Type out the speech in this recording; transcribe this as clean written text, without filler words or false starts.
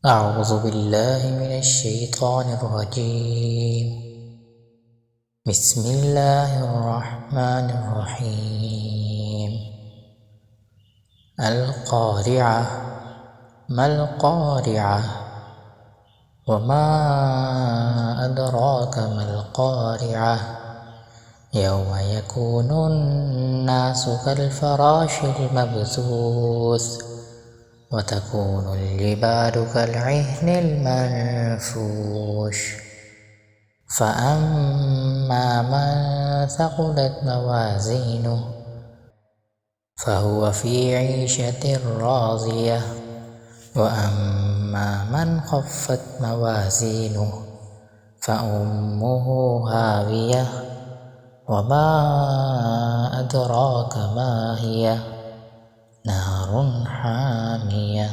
أعوذ بالله من الشيطان الرجيم. بسم الله الرحمن الرحيم. القارعة. ما القارعة؟ وما أدراك ما القارعة؟ يوم يكون الناس كالفراش المبثوث وتكون الجبال كالعهن المنفوش فأما من ثقلت موازينه فهو في عيشة راضية وأما من خفت موازينه فأمه هاوية وما أدراك ما هي نار حامية.